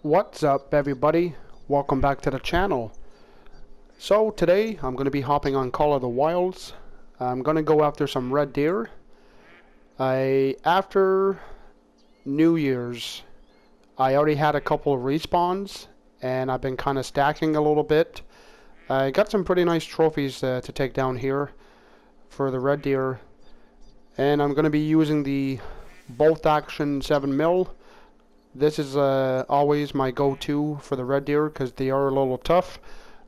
What's up, everybody? Welcome back to the channel. So today I'm going to be hopping on Call of the Wilds. I'm going to go after some red deer. After New Year's, I already had a couple of respawns and I've been kind of stacking a little bit. I got some pretty nice trophies to take down here for the red deer, and I'm going to be using the bolt action 7mm. This is always my go-to for the red deer because they are a little tough.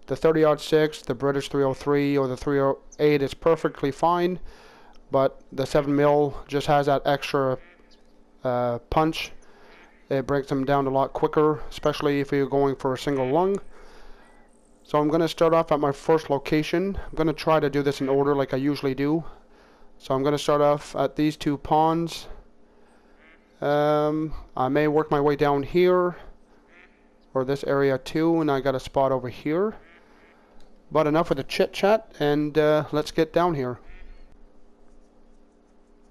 The 30-06, the British 303, or the 308 is perfectly fine, but the 7mm just has that extra punch. It breaks them down a lot quicker, especially if you're going for a single lung. So I'm going to start off at my first location. I'm going to try to do this in order like I usually do. So I'm going to start off at these two ponds. I may work my way down here or this area too, and I got a spot over here. But enough of the chit chat, and let's get down here.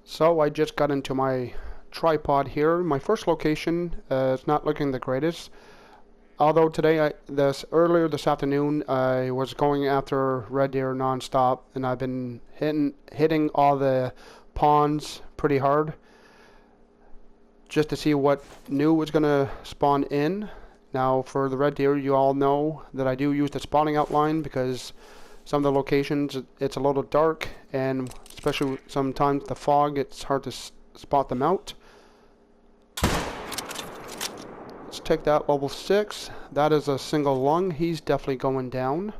So I just got into my tripod here. My first location is not looking the greatest. Although today, earlier this afternoon, I was going after red deer non-stop, and I've been hitting all the ponds pretty hard, just to see what new was going to spawn in. Now for the red deer, you all know that I do use the spawning outline because some of the locations it's a little dark, and especially sometimes the fog, it's hard to spot them out. Let's take that level 6. That is a single lung. He's definitely going down.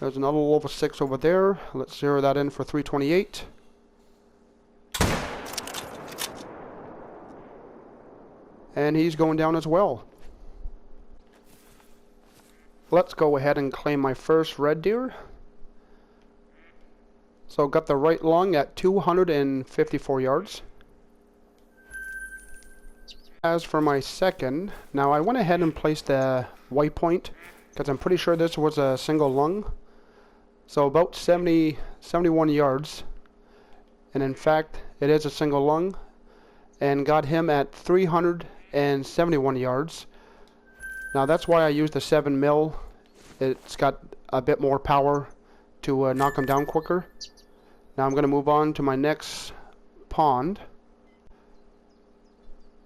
There's another level 6 over there. Let's zero that in for 328. And he's going down as well. Let's go ahead and claim my first red deer. So got the right lung at 254 yards. As for my second, now I went ahead and placed a waypoint because I'm pretty sure this was a single lung. So about 71 yards. And in fact, it is a single lung. And got him at 371 yards. Now that's why I used the 7mm. It's got a bit more power to knock him down quicker. Now I'm going to move on to my next pond.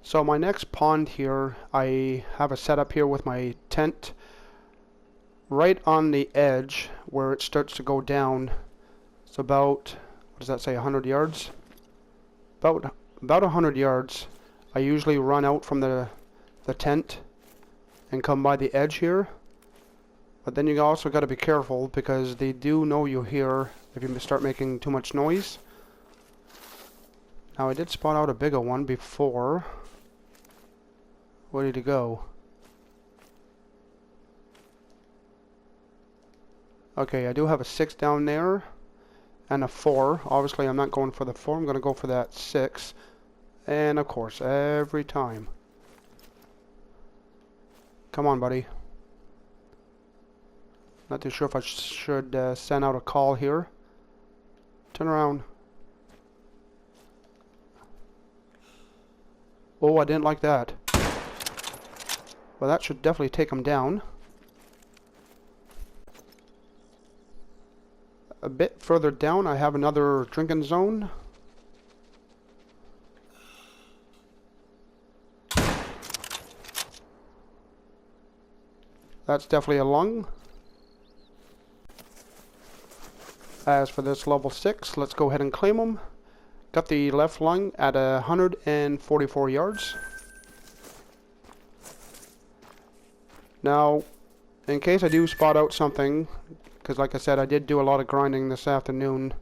So my next pond here, I have a setup here with my tent right on the edge where it starts to go down. It's about, what does that say, 100 yards? About 100 yards. I usually run out from the tent and come by the edge here. But then you also got to be careful because they do know you're here if you start making too much noise. Now I did spot out a bigger one before. Where did he go? Okay, I do have a 6 down there and a 4. Obviously I'm not going for the 4, I'm going to go for that 6. And of course, every time. Come on, buddy. Not too sure if I should send out a call here. Turn around. Oh, I didn't like that. Well, that should definitely take him down. A bit further down, I have another drinking zone. That's definitely a lung. As for this level 6, let's go ahead and claim him. Got the left lung at 144 yards. Now, in case I do spot out something, because like I said, I did do a lot of grinding this afternoon.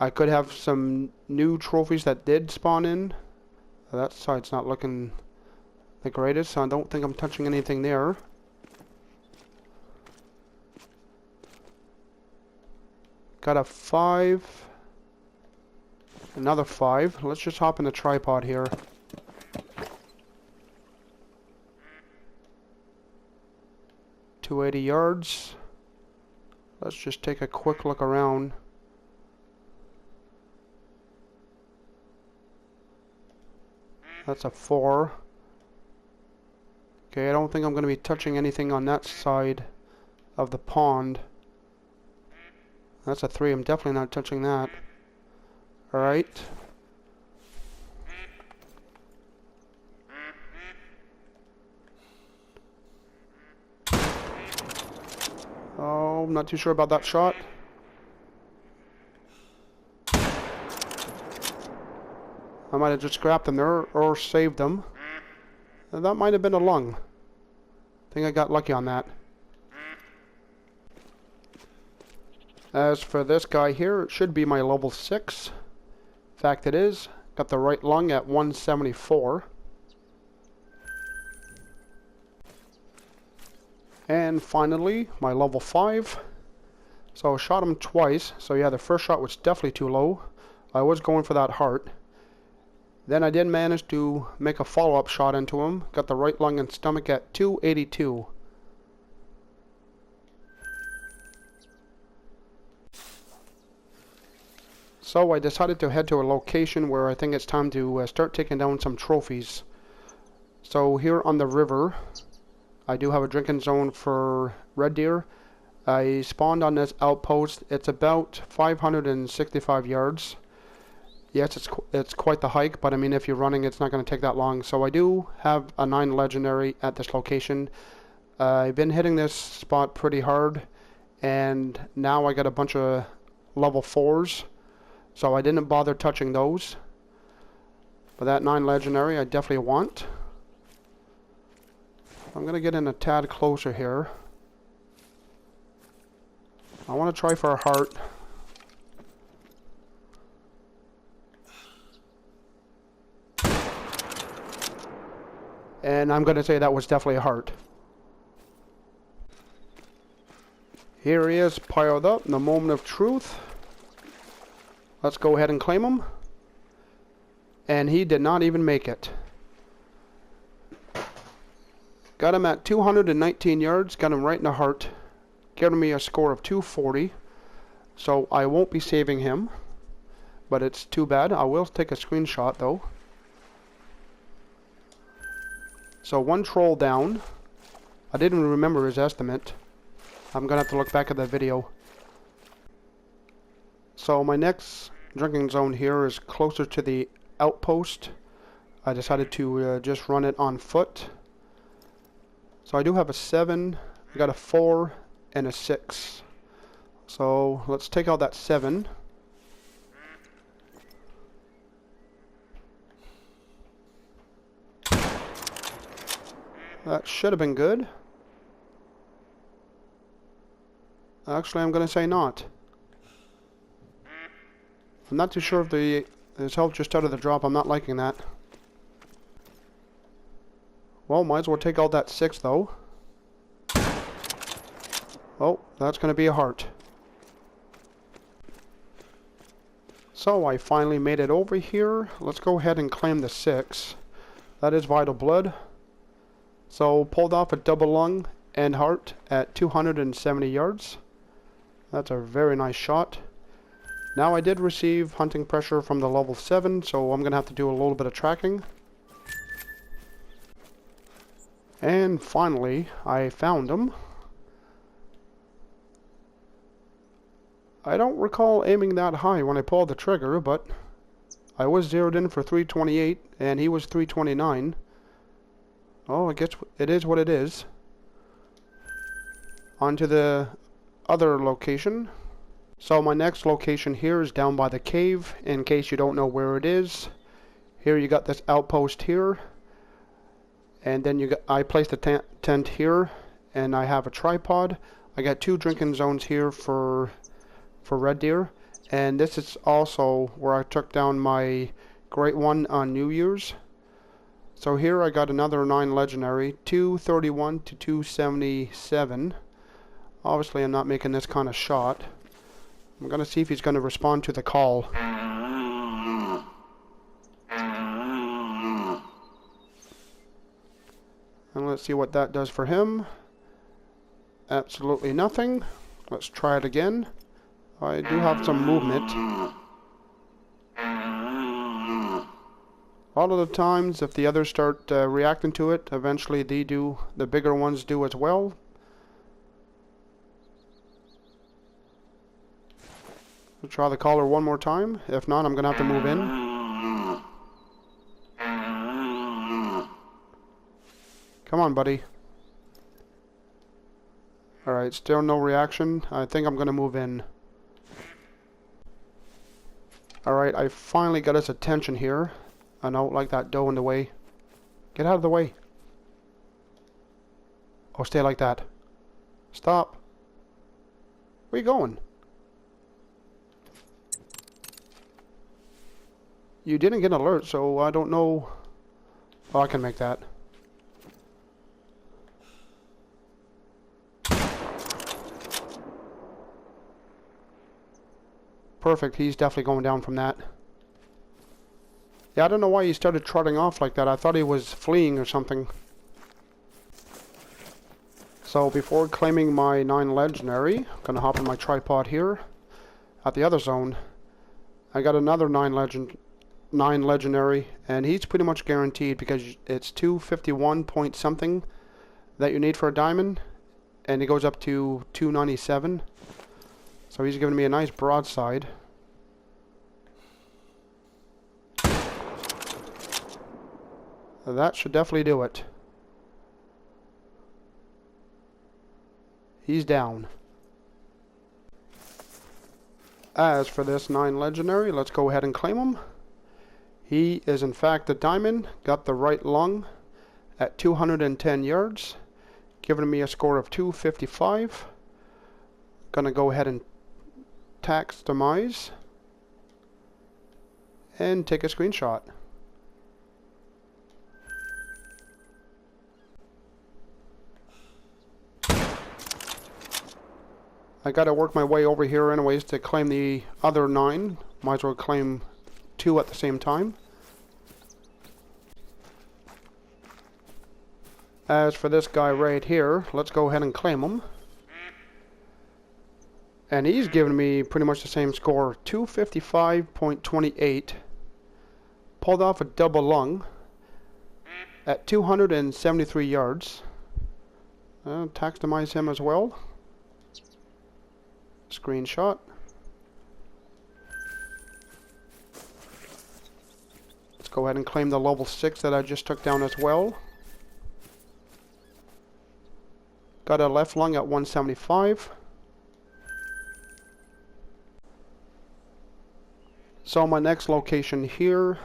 I could have some new trophies that did spawn in. That side's not looking the greatest, so I don't think I'm touching anything there. Got a 5. Another 5. Let's just hop in the tripod here. .280 yards. Let's just take a quick look around. That's a 4. Okay, I don't think I'm going to be touching anything on that side of the pond. That's a 3. I'm definitely not touching that. Alright. Oh, I'm not too sure about that shot. I might have just scrapped them there or saved them. That might have been a lung. I think I got lucky on that. As for this guy here, it should be my level 6. In fact, it is. Got the right lung at 174. And finally, my level 5. So I shot him twice. So yeah, the first shot was definitely too low. I was going for that heart. Then I did manage to make a follow-up shot into him. Got the right lung and stomach at 282. So I decided to head to a location where I think it's time to start taking down some trophies. So here on the river, I do have a drinking zone for red deer. I spawned on this outpost. It's about 565 yards. Yes, it's quite the hike, but I mean, if you're running, it's not going to take that long. So I do have a 9 legendary at this location. I've been hitting this spot pretty hard, and now I got a bunch of level 4s, so I didn't bother touching those. But that 9 legendary I definitely want. I'm going to get in a tad closer here. I want to try for a heart. And I'm going to say that was definitely a heart. Here he is, piled up in the moment of truth. Let's go ahead and claim him. And he did not even make it. Got him at 219 yards, got him right in the heart. Giving me a score of 240. So I won't be saving him. But it's too bad. I will take a screenshot though. So 1 troll down. I didn't remember his estimate. I'm going to have to look back at that video. So my next drinking zone here is closer to the outpost. I decided to just run it on foot. So I do have a 7, I got a 4, and a 6. So let's take out that 7. That should have been good. Actually, I'm going to say not. I'm not too sure if there's health just out of the drop. I'm not liking that. Well, might as well take out that 6 though. Oh, that's going to be a heart. So I finally made it over here. Let's go ahead and claim the 6. That is vital blood. So pulled off a double lung and heart at 270 yards. That's a very nice shot. Now I did receive hunting pressure from the level 7, so I'm going to have to do a little bit of tracking. And finally, I found him. I don't recall aiming that high when I pulled the trigger, but I was zeroed in for 328, and he was 329. Oh, I guess it is what it is. On to the other location. So my next location here is down by the cave, in case you don't know where it is. Here you got this outpost here. And then I placed a tent here, and I have a tripod. I got 2 drinking zones here for red deer. And this is also where I took down my great one on New Year's. So here I got another 9 legendary, 231 to 277. Obviously I'm not making this kind of shot. I'm going to see if he's going to respond to the call. And let's see what that does for him. Absolutely nothing. Let's try it again. I do have some movement. A lot of the times, if the others start reacting to it, eventually the bigger ones do as well. We'll try the collar one more time. If not, I'm going to have to move in. Come on, buddy. Alright, still no reaction. I think I'm going to move in. Alright, I finally got his attention here. I don't like that dough in the way. Get out of the way. Oh, stay like that. Stop. Where you going? You didn't get an alert, so I don't know. Oh, I can make that. Perfect, he's definitely going down from that. Yeah, I don't know why he started trotting off like that. I thought he was fleeing or something. So before claiming my 9 legendary, I'm gonna hop in my tripod here at the other zone. I got another 9 legendary, and he's pretty much guaranteed because it's 251 point something that you need for a diamond, and it goes up to 297. So he's giving me a nice broadside. That should definitely do it. He's down. As for this 9 legendary, let's go ahead and claim him. He is in fact a diamond, got the right lung at 210 yards, giving me a score of 255. Gonna go ahead and tax demise and take a screenshot. I gotta work my way over here anyways to claim the other 9. Might as well claim 2 at the same time. As for this guy right here, let's go ahead and claim him. And he's giving me pretty much the same score, 255.28. Pulled off a double lung at 273 yards. Tax demise him as well. Screenshot. Let's go ahead and claim the level 6 that I just took down as well. Got a left lung at 175. So my next location here,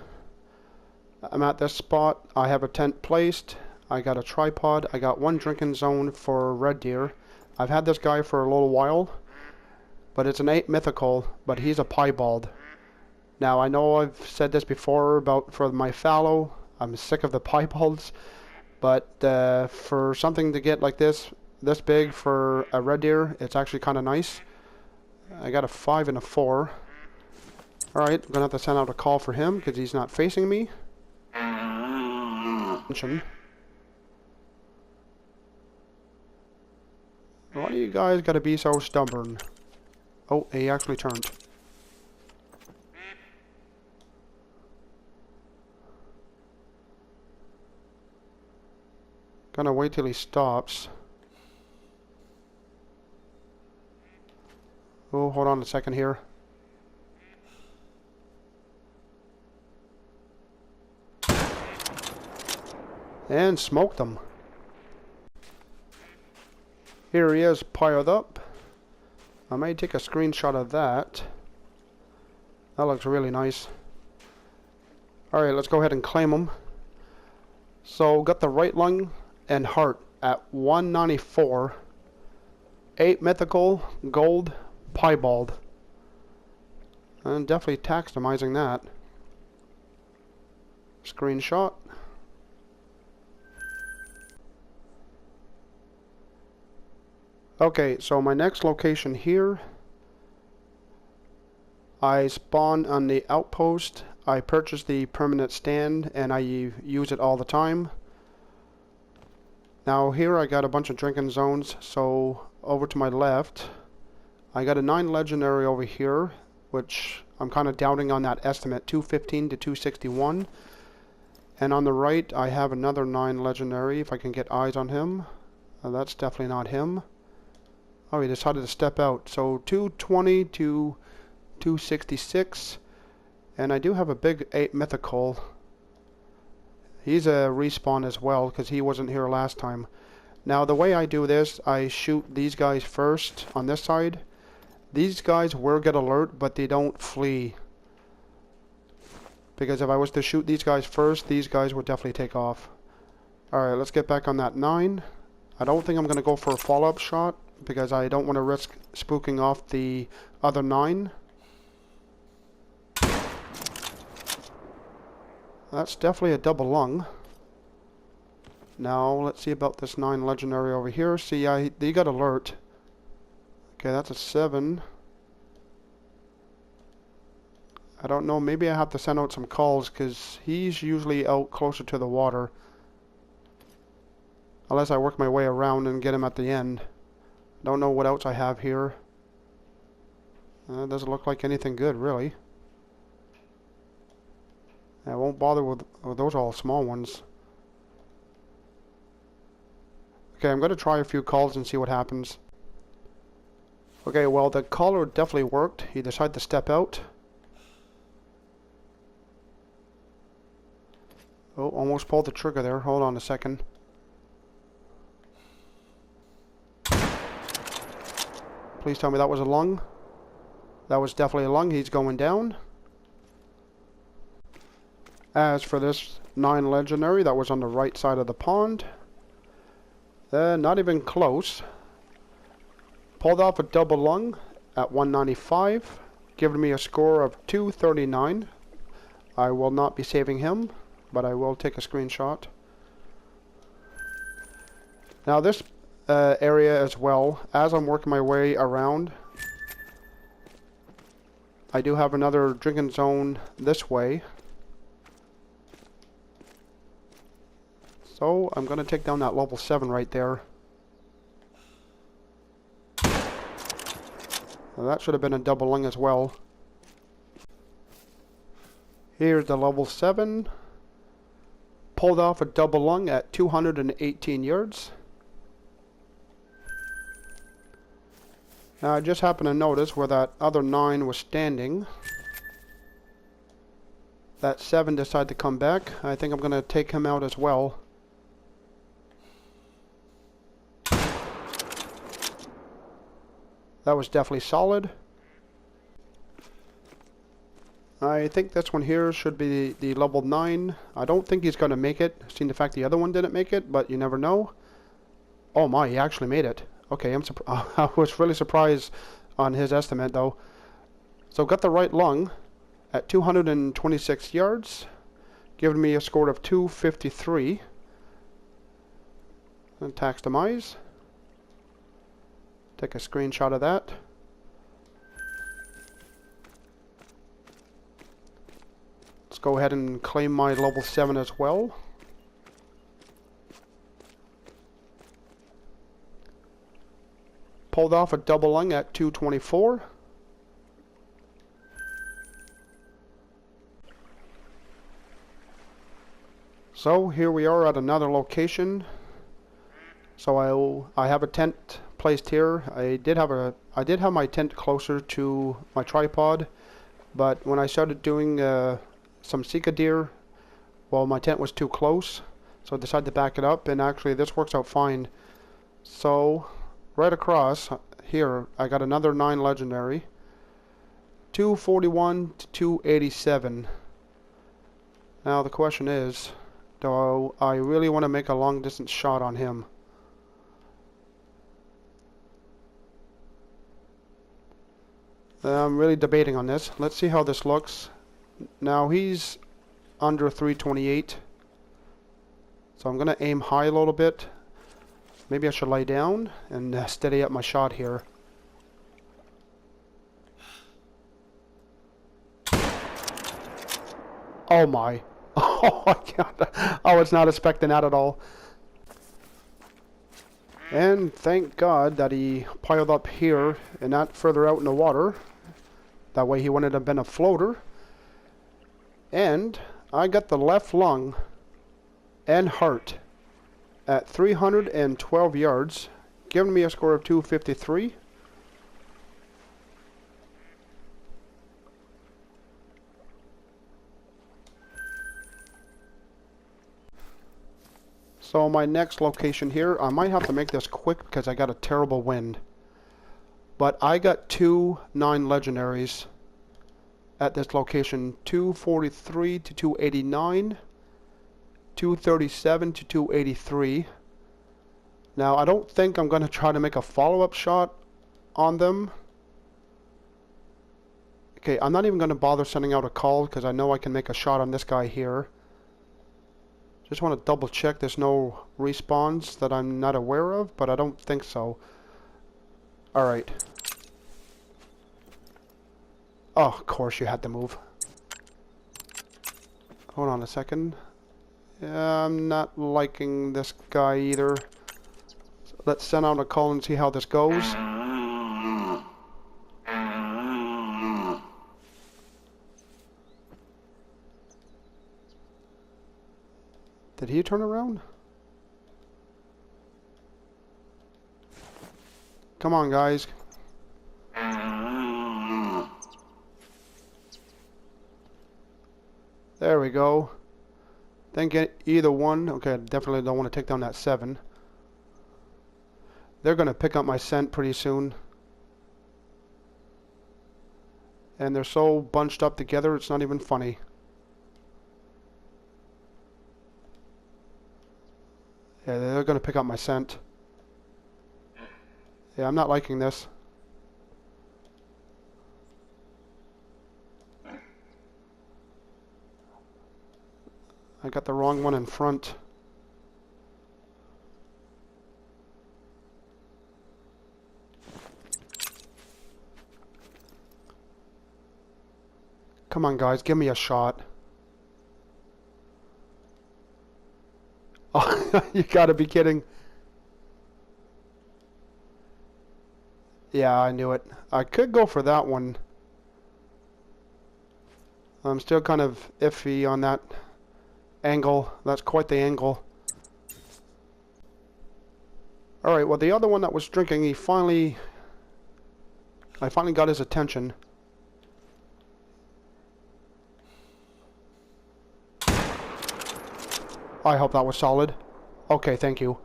I'm at this spot. I have a tent placed. I got a tripod. I got 1 drinking zone for red deer. I've had this guy for a little while, but it's an 8 mythical, but he's a piebald. Now I know I've said this before about for my fallow, I'm sick of the piebalds, but for something to get like this big for a red deer, it's actually kind of nice. I got a 5 and a 4. Alright, I'm gonna have to send out a call for him because he's not facing me. Why do you guys gotta be so stubborn? Oh, he actually turned. Gonna wait till he stops. Oh, hold on a second here. And smoked him. Here he is, piled up. I may take a screenshot of that. That looks really nice. Alright, let's go ahead and claim him. So, got the right lung and heart at 194. 8 mythical, gold, piebald. And definitely tax demising that. Screenshot. Okay, so my next location here, I spawn on the outpost. I purchased the permanent stand and I use it all the time. Now here I got a bunch of drinking zones, so over to my left, I got a 9 legendary over here, which I'm kind of doubting on that estimate, 215 to 261. And on the right, I have another 9 legendary, if I can get eyes on him. That's definitely not him. Oh, he decided to step out. So 220 to 266. And I do have a big 8 mythical. He's a respawn as well, because he wasn't here last time. Now, the way I do this, I shoot these guys first on this side. These guys will get alert, but they don't flee. Because if I was to shoot these guys first, these guys would definitely take off. Alright, let's get back on that 9. I don't think I'm going to go for a follow-up shot, because I don't want to risk spooking off the other 9. That's definitely a double lung. Now, let's see about this 9 legendary over here. See, they got alert. Okay, that's a 7. I don't know, maybe I have to send out some calls, because he's usually out closer to the water. Unless I work my way around and get him at the end. Don't know what else I have here. Doesn't look like anything good, really. I won't bother with those all small ones. Okay, I'm going to try a few calls and see what happens. Okay, well, the caller definitely worked. He decided to step out. Oh, almost pulled the trigger there. Hold on a second. Please tell me that was a lung. That was definitely a lung. He's going down. As for this 9 legendary, that was on the right side of the pond. Not even close. Pulled off a double lung at 195, giving me a score of 239. I will not be saving him, but I will take a screenshot. Now this area as well, as I'm working my way around, I do have another drinking zone this way. So I'm going to take down that level 7 right there. Well, that should have been a double lung as well. Here's the level 7. Pulled off a double lung at 218 yards. Now I just happened to notice where that other 9 was standing. That 7 decided to come back. I think I'm going to take him out as well. That was definitely solid. I think this one here should be the level 9. I don't think he's going to make it, seeing the fact the other one didn't make it, but you never know. Oh my, he actually made it. Okay, I was really surprised on his estimate though. So got the right lung at 226 yards, giving me a score of 253. And tax demise. Take a screenshot of that. Let's go ahead and claim my level 7 as well. Pulled off a double lung at 224. So here we are at another location. So I have a tent placed here. I did have my tent closer to my tripod, but when I started doing some Sika deer, well, my tent was too close, so I decided to back it up, and actually this works out fine. So right across here I got another 9 legendary, 241 to 287. Now the question is, do I really want to make a long distance shot on him? I'm really debating on this. Let's see how this looks. Now he's under 328, so I'm going to aim high a little bit. Maybe I should lay down and steady up my shot here. Oh my. Oh my god. I was not expecting that at all. And thank God that he piled up here and not further out in the water. That way he wouldn't have been a floater. And I got the left lung and Hart at 312 yards, giving me a score of 253. So my next location here, I might have to make this quick because I got a terrible wind. But I got 2 9 legendaries at this location, 243 to 289, 237 to 283. Now I don't think I'm going to try to make a follow-up shot on them. Okay, I'm not even going to bother sending out a call because I know I can make a shot on this guy here. Just want to double check there's no respawns that I'm not aware of, but I don't think so. Alright. Oh, of course you had to move. Hold on a second. Yeah, I'm not liking this guy either. So let's send out a call and see how this goes. Did he turn around? Come on, guys. There we go. Didn't get either one. Okay, I definitely don't want to take down that 7. They're going to pick up my scent pretty soon. And they're so bunched up together, it's not even funny. Yeah, they're going to pick up my scent. Yeah, I'm not liking this. I got the wrong one in front. Come on, guys, give me a shot. Oh, you gotta be kidding. Yeah, I knew it. I could go for that one. I'm still kind of iffy on that angle. That's quite the angle. Alright, well the other one that was drinking, I finally got his attention. I hope that was solid. Okay, thank you.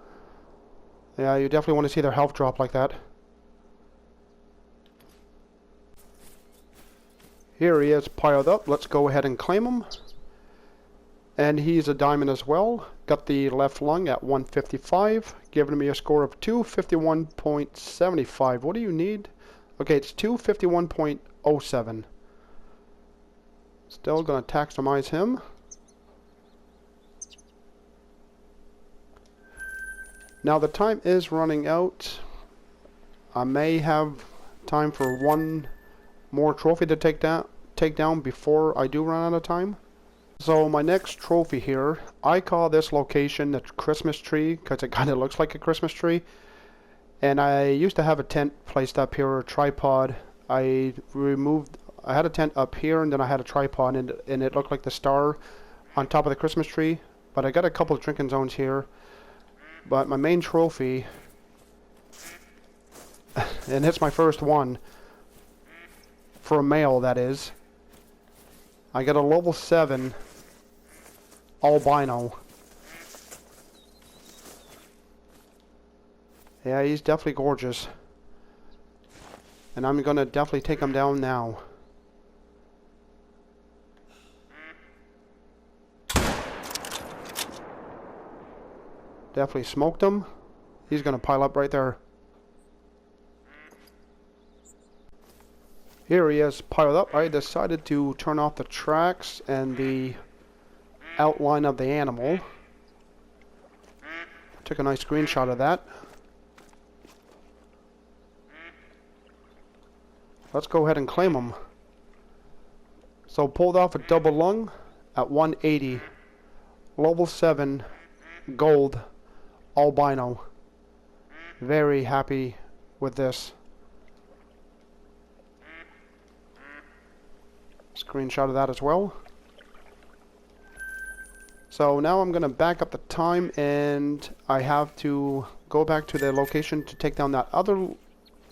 Yeah, you definitely want to see their health drop like that. Here he is piled up. Let's go ahead and claim him. And he's a diamond as well. Got the left lung at 155, giving me a score of 251.75. What do you need? Okay, it's 251.07. Still gonna taxomize him. Now the time is running out. I may have time for one more trophy to take down before I do run out of time. So my next trophy here, I call this location the Christmas tree because it kind of looks like a Christmas tree. And I used to have a tent placed up here, a tripod. I had a tent up here and then I had a tripod and it looked like the star on top of the Christmas tree. But I got a couple of drinking zones here. But my main trophy, and it's my first one, for a male that is, I got a level 7 albino. Yeah, he's definitely gorgeous. And I'm gonna definitely take him down now. Definitely smoked him. He's gonna pile up right there. Here he is piled up. I decided to turn off the tracks and the outline of the animal. Took a nice screenshot of that. Let's go ahead and claim him. So pulled off a double lung at 180. Level 7 gold albino. Very happy with this. Screenshot of that as well. So now I'm going to back up the time, and I have to go back to the location to take down that other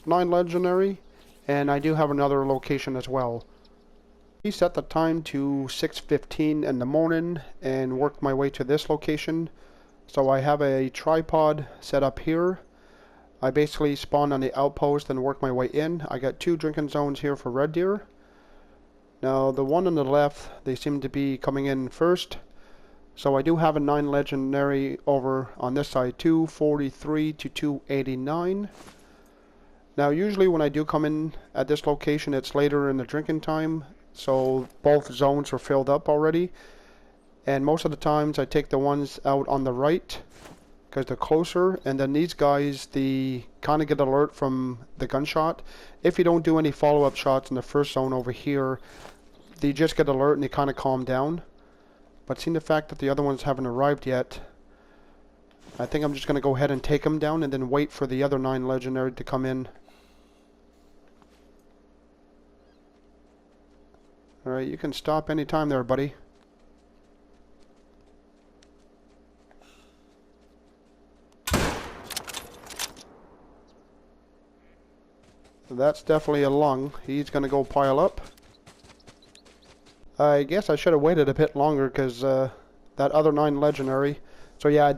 9 legendary, and I do have another location as well. I set the time to 6:15 in the morning and work my way to this location. So I have a tripod set up here. I basically spawn on the outpost and work my way in. I got 2 drinking zones here for red deer. Now the one on the left, they seem to be coming in first. So I do have a 9 legendary over on this side, 243 to 289. Now usually when I do come in at this location, it's later in the drinking time, so both zones are filled up already. And most of the times I take the ones out on the right because they're closer, and then these guys, they kind of get alert from the gunshot. If you don't do any follow-up shots in the first zone over here, they just get alert and they kind of calm down. But seeing the fact that the other ones haven't arrived yet, I think I'm just going to go ahead and take them down and then wait for the other 9 legendary to come in. Alright, you can stop anytime there, buddy. So that's definitely a lung. He's going to go pile up. I guess I should have waited a bit longer because that other 9 legendary. So yeah,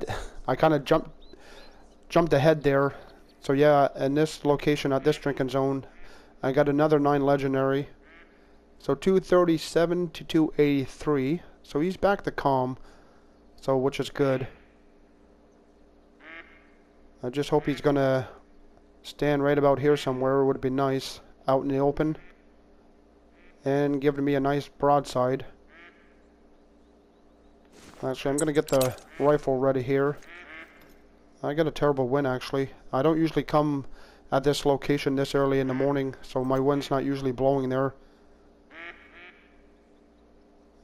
I kind of jumped ahead there. So yeah, in this location at this drinking zone, I got another 9 legendary. So 237 to 283. So he's back to calm. So which is good. I just hope he's gonna stand right about here somewhere. It would be nice out in the open. And giving me a nice broadside. Actually, I'm going to get the rifle ready here. I got a terrible wind, actually. I don't usually come at this location this early in the morning, so my wind's not usually blowing there.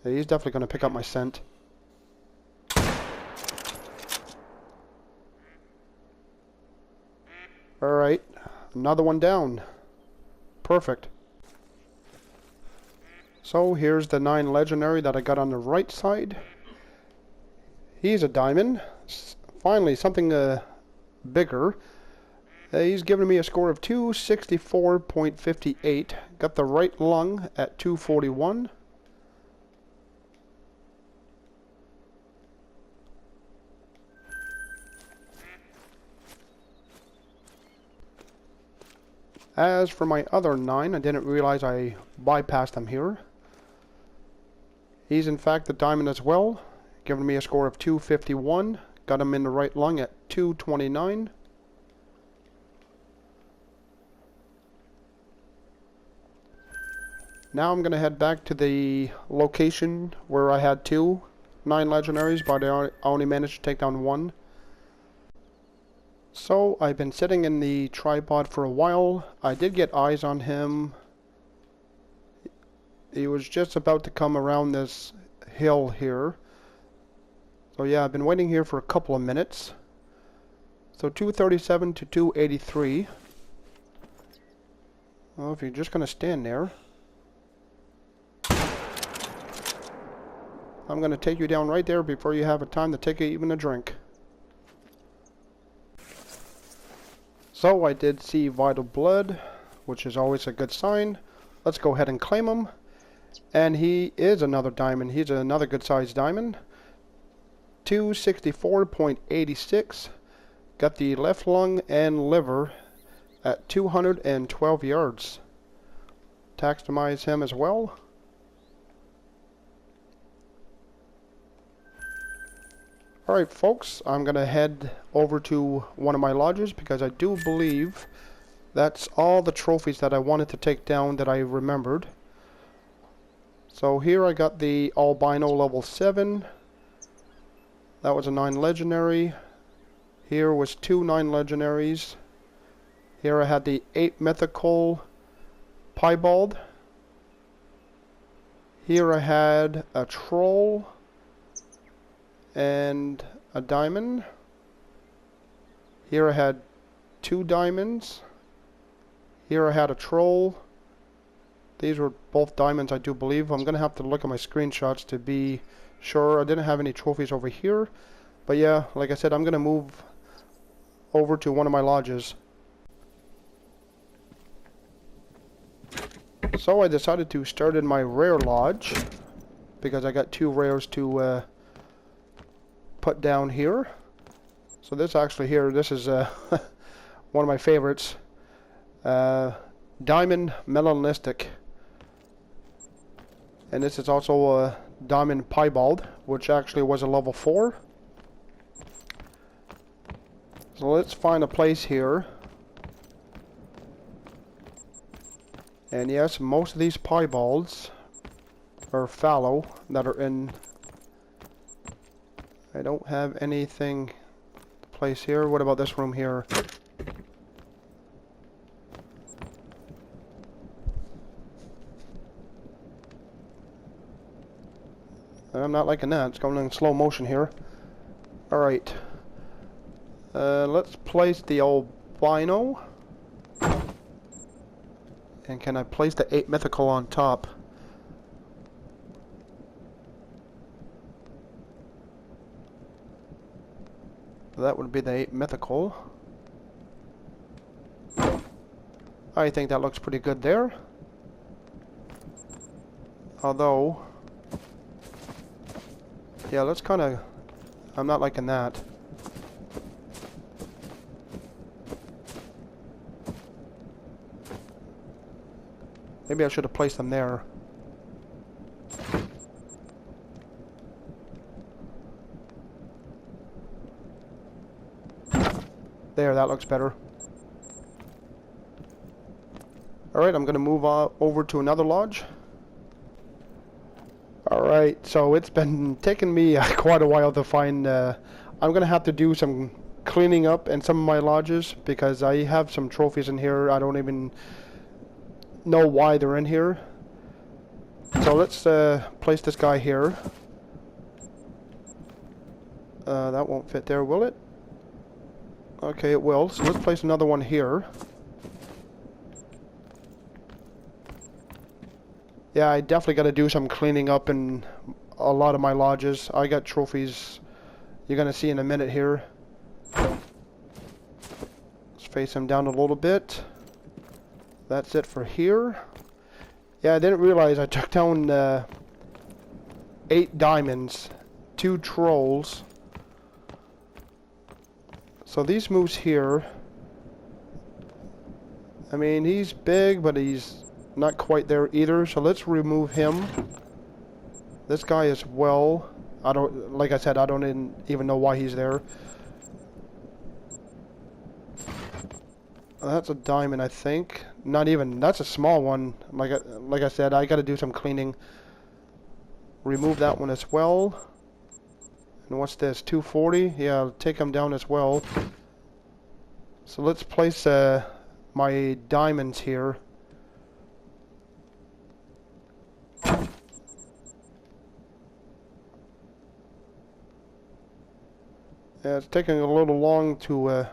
Yeah, he's definitely going to pick up my scent. Alright, another one down. Perfect. So here's the 9 legendary that I got on the right side. He's a diamond. Finally, something bigger. He's giving me a score of 264.58. Got the right lung at 241. As for my other 9, I didn't realize I bypassed them here. He's in fact the diamond as well, giving me a score of 251. Got him in the right lung at 229. Now I'm going to head back to the location where I had 2 9 legendaries, but I only managed to take down 1. So I've been sitting in the tripod for a while. I did get eyes on him. He was just about to come around this hill here. So yeah, I've been waiting here for a couple of minutes. So 237 to 283. Well, if you're just going to stand there, I'm going to take you down right there before you have a time to take even a drink. So I did see vital blood, which is always a good sign. Let's go ahead and claim him. And he is another diamond. He's another good sized diamond. 264.86. Got the left lung and liver at 212 yards. Taxomize him as well. Alright folks, I'm going to head over to one of my lodges because I do believe that's all the trophies that I wanted to take down that I remembered. So here I got the albino level 7. That was a 9 legendary. Here was 2 9 legendaries. Here I had the 8 mythical piebald. Here I had a troll and a diamond. Here I had 2 diamonds. Here I had a troll. These were both diamonds, I do believe. I'm going to have to look at my screenshots to be sure I didn't have any trophies over here. But yeah, like I said, I'm gonna move over to one of my lodges. So I decided to start in my rare lodge because I got 2 rares to put down here. So this actually here, this is one of my favorites. Diamond Melanistic. And this is also a Diamond Piebald, which actually was a level 4. So let's find a place here. And yes, most of these piebalds are fallow that are in. I don't have anything to place here. What about this room here? I'm not liking that. It's going in slow motion here. Alright. Let's place the albino. And can I place the 8 mythical on top? That would be the 8 mythical. I think that looks pretty good there. Although, yeah, let's kind of, I'm not liking that. Maybe I should have placed them there. There, that looks better. Alright, I'm going to move over to another lodge. Alright, so it's been taking me quite a while to find... I'm going to have to do some cleaning up in some of my lodges because I have some trophies in here. I don't even know why they're in here. So let's place this guy here. That won't fit there, will it? Okay, it will. So let's place another one here. Yeah, I definitely got to do some cleaning up in a lot of my lodges. I got trophies you're going to see in a minute here. Let's face them down a little bit. That's it for here. Yeah, I didn't realize I took down 8 diamonds, 2 trolls. So these moves here, I mean, he's big, but he's not quite there either. So let's remove him. This guy as well. I don't, like I said, I don't even know why he's there. That's a diamond, I think. Not even. That's a small one. Like I said, I got to do some cleaning. Remove that one as well. And what's this? 240? Yeah, I'll take him down as well. So let's place my diamonds here. Yeah, it's taking a little long to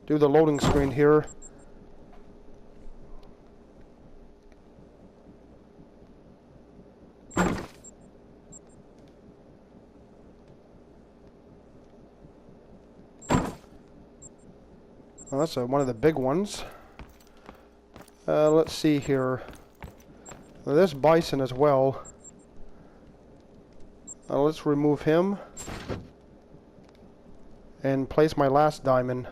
do the loading screen here. Well, that's one of the big ones. Let's see here. This bison as well. Let's remove him. And place my last diamond.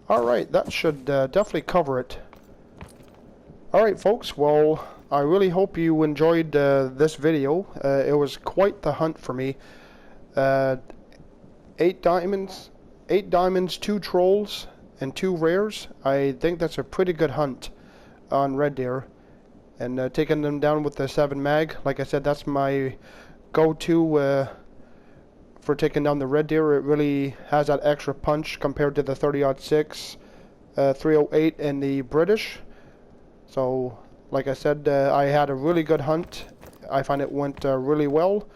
Alright, that should definitely cover it. Alright folks, well, I really hope you enjoyed this video. It was quite the hunt for me. 8 diamonds, 2 trolls, and 2 rares. I think that's a pretty good hunt on Red Deer. And taking them down with the 7 mag, like I said, that's my go-to for taking down the Red Deer. It really has that extra punch compared to the 30-06, 308, and the British. So, like I said, I had a really good hunt. I find it went really well.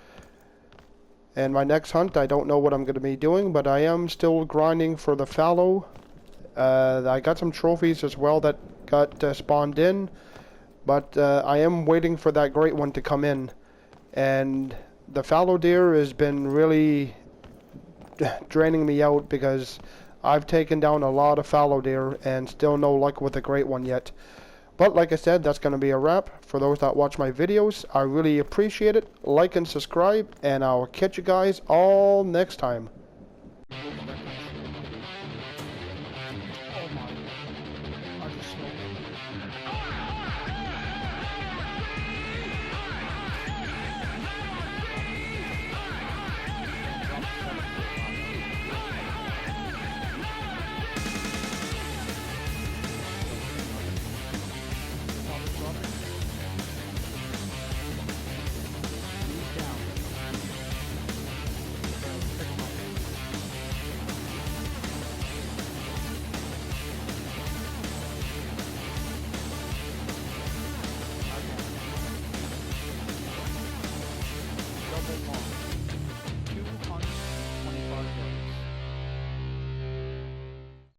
And my next hunt, I don't know what I'm going to be doing, but I am still grinding for the fallow. I got some trophies as well that got spawned in. But I am waiting for that great one to come in. And the fallow deer has been really draining me out because I've taken down a lot of fallow deer and still no luck with the great one yet. But like I said, that's going to be a wrap. For those that watch my videos, I really appreciate it. Like and subscribe, and I'll catch you guys all next time.